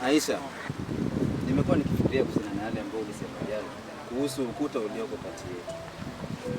Aisha, nimekuwa nikifikiria kuhusiana na yale ambayo ulisema jana kuhusu ukuta ulioko kati yetu.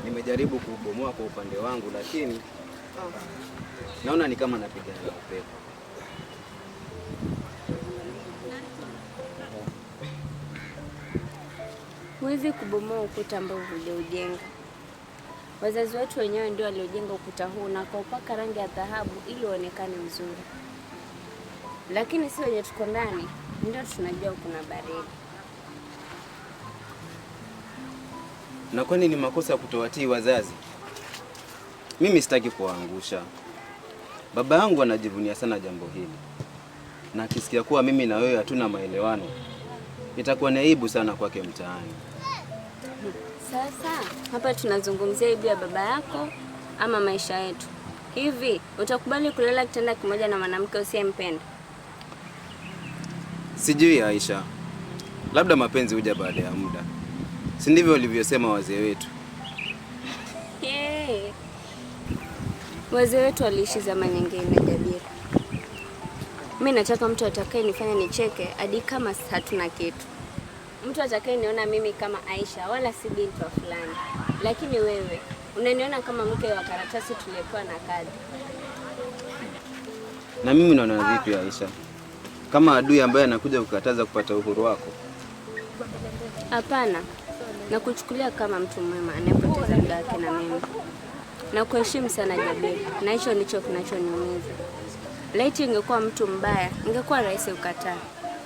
Nimejaribu kuubomoa kwa upande wangu, lakini naona ni kama napigana na upepo. Huwezi kubomoa ukuta ambao uliojenga. Wazazi wetu wenyewe ndio waliojenga ukuta huu na kaupaka rangi ya dhahabu ili uonekane mzuri. Lakini si wenye tuko ndani ndio tunajua kuna baridi. Na kwani ni makosa kutowatii wazazi? Mimi sitaki kuwaangusha. Baba yangu anajivunia sana jambo hili. Na akisikia kuwa mimi na wewe hatuna maelewano, itakuwa ni aibu sana kwake mtaani. Sasa hapa tunazungumzia aibu ya baba yako ama maisha yetu. Hivi utakubali kulala kitanda kimoja na mwanamke usiyempenda? Sijui Aisha. Labda mapenzi huja baada ya muda. Si ndivyo walivyosema wazee wetu? Hey. Wazee wetu waliishi zama nyingine, Jabir. Mimi nataka mtu atakaye nifanya nicheke hadi kama hatuna kitu. Mtu atakaye niona mimi kama Aisha wala si binti wa fulani. Lakini wewe unaniona kama mke wa karatasi tuliyopewa na kadi. Na mimi naona vipi Aisha? Kama adui ambaye anakuja kukataza kupata uhuru wako? Hapana. Na kuchukulia kama mtu mwema anayepoteza muda wake na mimi. Na kuheshimu sana Jabir. Na hicho ndicho kinachoniumiza. Laiti ingekuwa mtu mbaya, ingekuwa rahisi ukataa.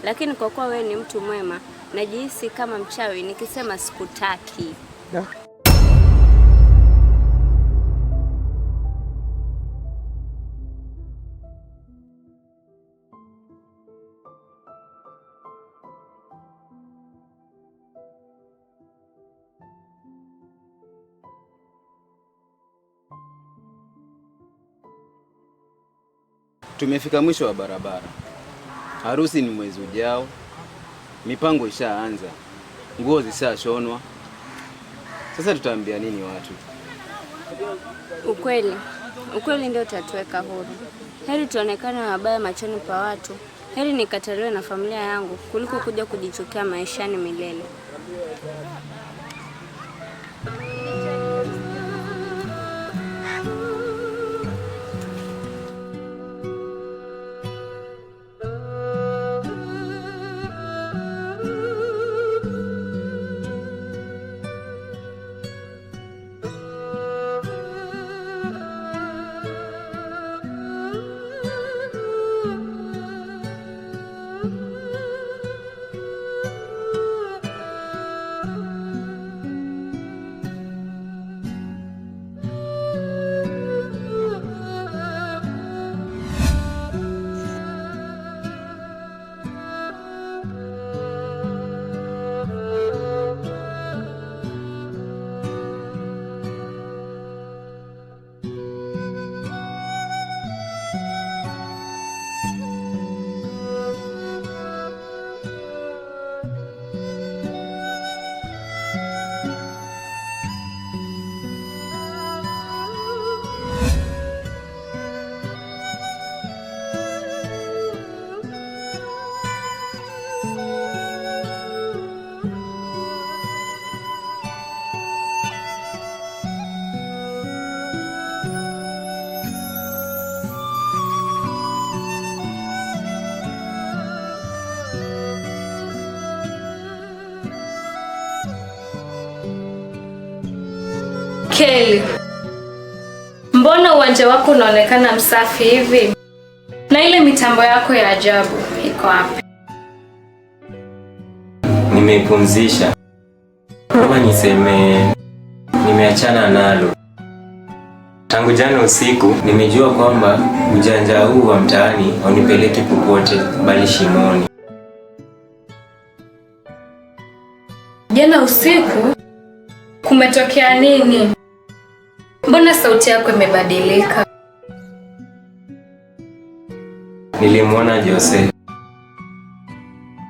Lakini kwa kuwa wewe ni mtu mwema, najihisi kama mchawi nikisema sikutaki. Tumefika mwisho wa barabara. Harusi ni mwezi ujao. Mipango ishaanza. Nguo zishashonwa. Sasa tutaambia nini watu? Ukweli ndio utatuweka huru. Heri tuonekane wabaya machoni pa watu. Heri nikataliwe na familia yangu kuliko kuja kujichukia maishani milele. Kelly, mbona uwanja wako unaonekana msafi hivi? Na ile mitambo yako ya ajabu iko wapi? Nimeipumzisha. Kama niseme nimeachana nalo. Tangu jana usiku nimejua kwamba ujanja huu wa mtaani haunipeleki popote bali shimoni. Jana usiku kumetokea nini? Mbona sauti yako imebadilika? Nilimuona Jose.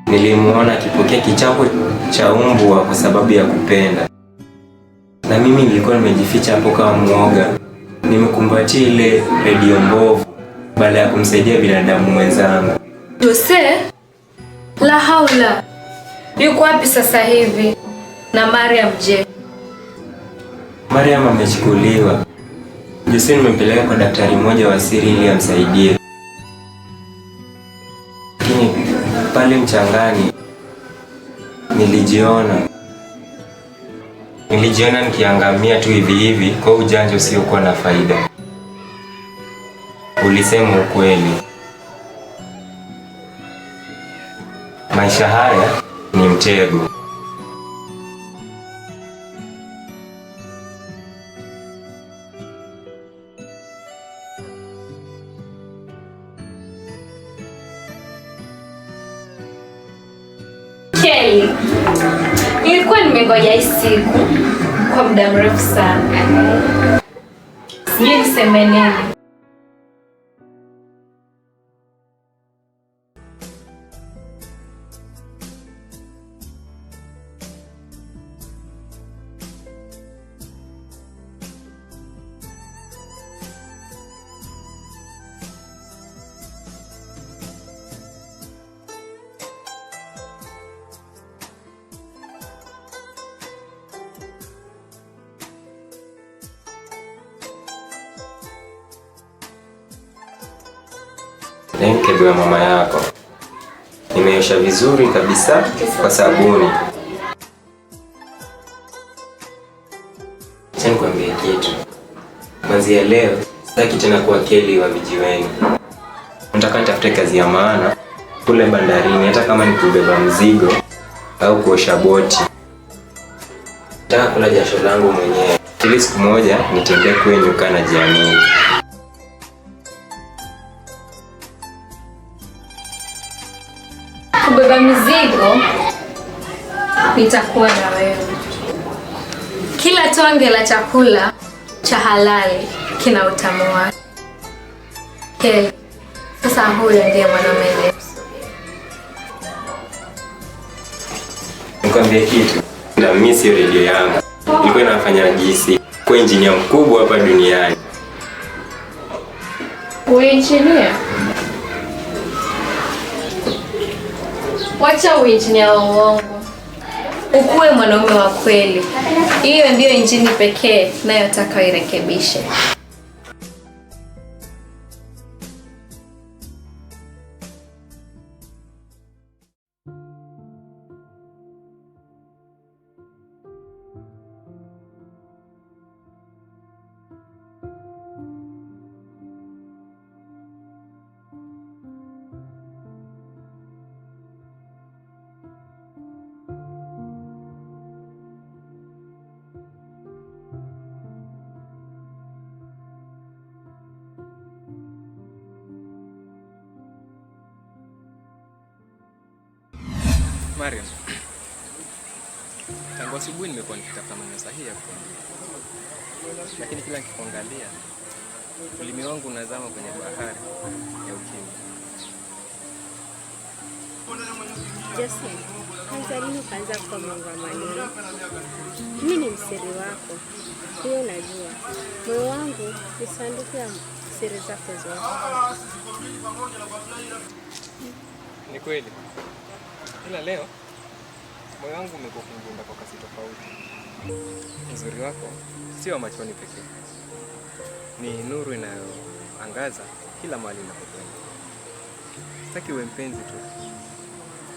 Nilimuona akipokea kichapo cha mbwa kwa sababu ya kupenda. Na mimi nilikuwa nimejificha hapo kama mwoga. Nimekumbatia ile redio mbovu badala ya kumsaidia binadamu mwenzangu. Jose, La haula. Yuko wapi sasa hivi? Na Mariam je? Mariam amechukuliwa. Juzi nimempeleka kwa daktari mmoja wa siri ili amsaidie. Lakini pale mchangani nilijiona nikiangamia tu hivi hivi kwa ujanja usiokuwa na faida. Ulisema ukweli. Maisha haya ni mtego. Kelly, nilikuwa nimengoja hii siku kwa muda mrefu sana. Sijui niseme nini. Na mkebe wa mama yako nimeosha vizuri kabisa kwa sabuni. Acha nikwambie kitu. Kuanzia leo sitaki tena kuwa Kelly wa vijiweni. Nataka nitafute kazi ya maana kule bandarini, hata kama ni kubeba mzigo au kuosha boti. Nataka kula jasho langu mwenyewe ili siku moja nitembee kwenye kana jiamini. Kubeba mizigo nitakuwa na wewe. Kila tonge la chakula cha halali kina utamu wake. Kelly, sasa huyo ndiye mwanaume. Nikwambie kitu, na mimi sio redio yangu. Nilikuwa nafanya GC kwa engineer mkubwa hapa duniani. Engineer? Wacha uinjinia wa uongo. Ukuwe mwanaume wa kweli. Hiyo ndiyo injini pekee nayotaka irekebishe. Mariam, tangu asubuhi nimekuwa nikitafuta maneno sahihi ya kukwambia, lakini kila nikikuangalia ulimi wangu unazama kwenye bahari ya ukimya. Jesse, kwanza lini ukaanza kuwa Mungu wa maneno? Mimi ni msiri wako, hiyo najua. Moyo wangu ni sanduku ya siri zako zote. Ni kweli. Ila leo moyo wangu umekuwa ukidunda kwa kasi tofauti. Uzuri wako sio machoni pekee, ni nuru inayoangaza kila mahali unapokwenda. Sitaki uwe mpenzi tu,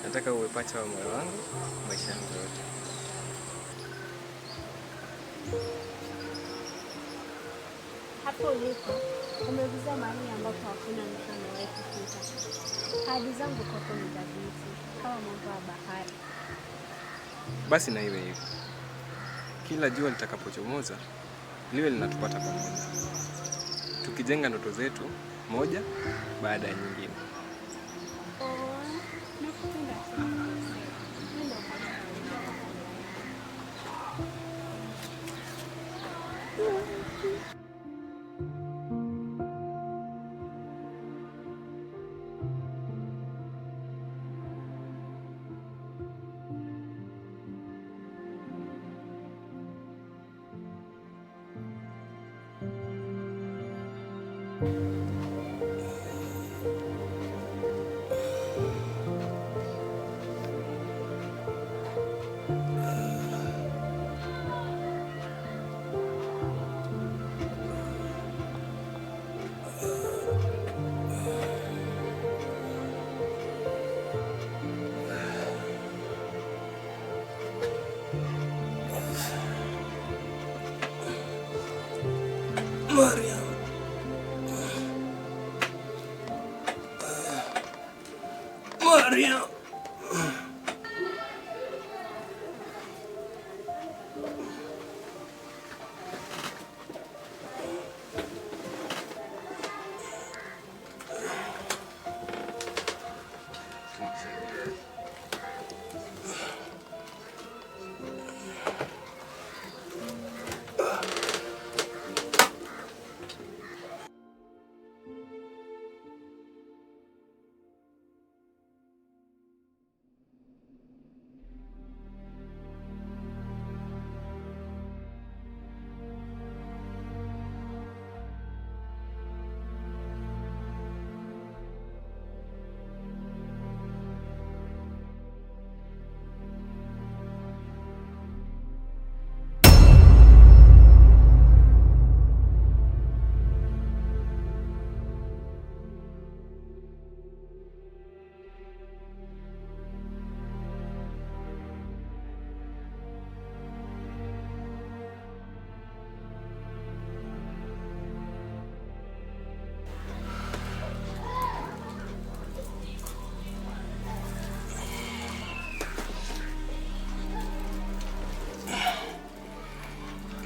nataka uwe pacha wa moyo wangu maisha yangu yote. Hapo ulipo umeguza mahali ambapo hakuna mtu amewahi kufika. Ahadi zangu kwako ni dhabiti kama mwamba wa bahari. Basi na iwe hivyo. Kila jua litakapochomoza liwe linatupata pamoja, tukijenga ndoto zetu moja baada ya nyingine. Nakupenda sana. Mariam. Mariam.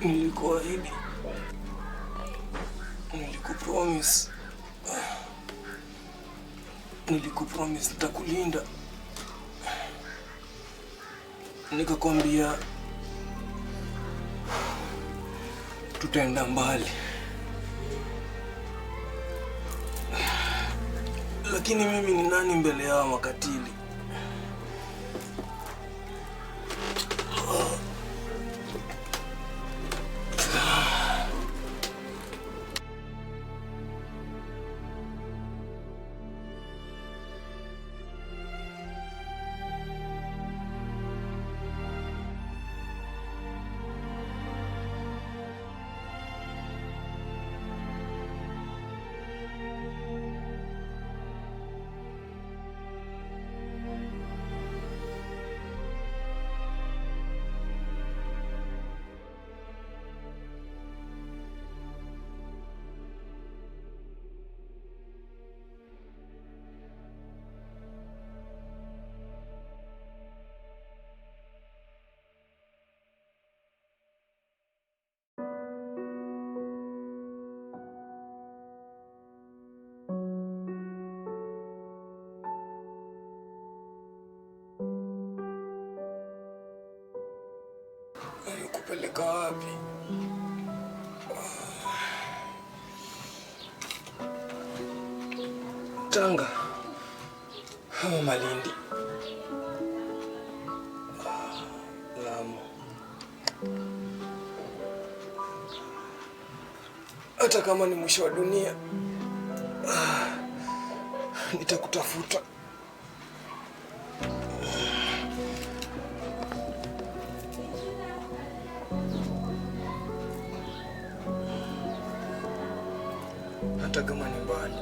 Nilikuahidi, nilikupromise nitakulinda, nikakwambia tutaenda mbali, lakini mimi ni nani mbele yao makatili? Kupeleka wapi? Tanga au Malindi? Lamu. Hata kama ni mwisho wa dunia, nitakutafuta. Hata kama ni mbali,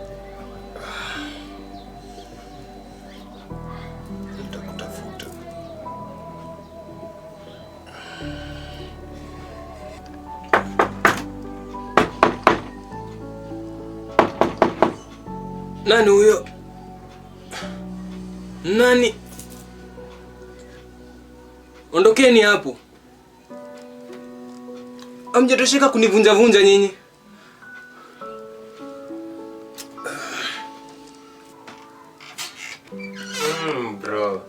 nitakutafuta. Nani huyo? Nani? Ondokeni hapo. Hamjatosheka kunivunja nyinyi. Bro,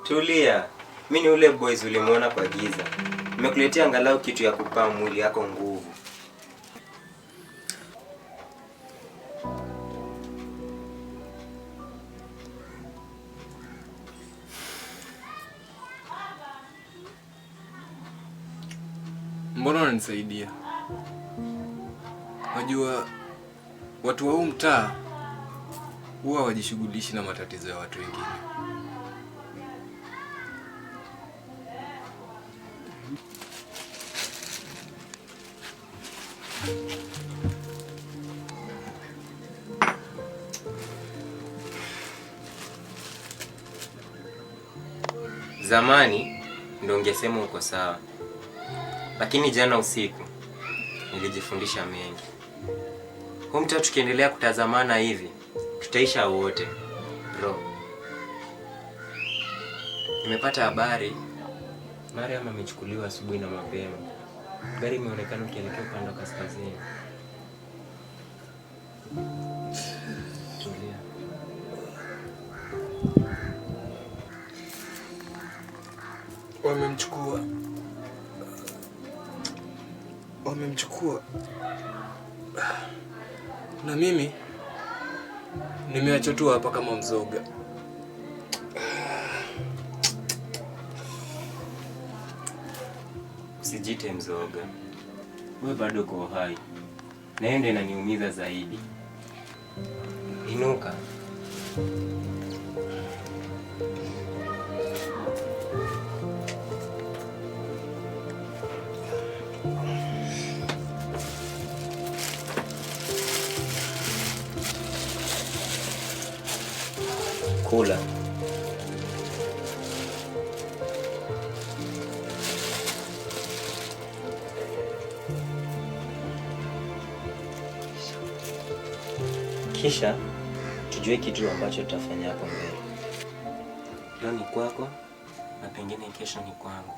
tulia. Mimi ni ule boys ulimuona kwa giza. Nimekuletea angalau kitu ya kupa mwili yako nguvu. Mbona unanisaidia? Unajua watu wa huu mtaa huwa hawajishughulishi na matatizo ya watu wengine. Zamani ndio ungesema uko sawa. Lakini jana usiku nilijifundisha mengi. Huu mtaa tukiendelea kutazamana hivi, tutaisha wote. Bro, nimepata habari Mariam amechukuliwa asubuhi na mapema. Gari imeonekana ikielekea upande wa kaskazini. Tulia. Wamemchukua na mimi nimeachwa tu hapa kama mzoga. Usijite mzoga, wewe bado uko hai, na hiyo ndio inaniumiza zaidi. Inuka. Kula. Kisha tujue kitu ambacho tutafanya hapo mbele. Leo ni kwako na pengine kesho ni kwangu.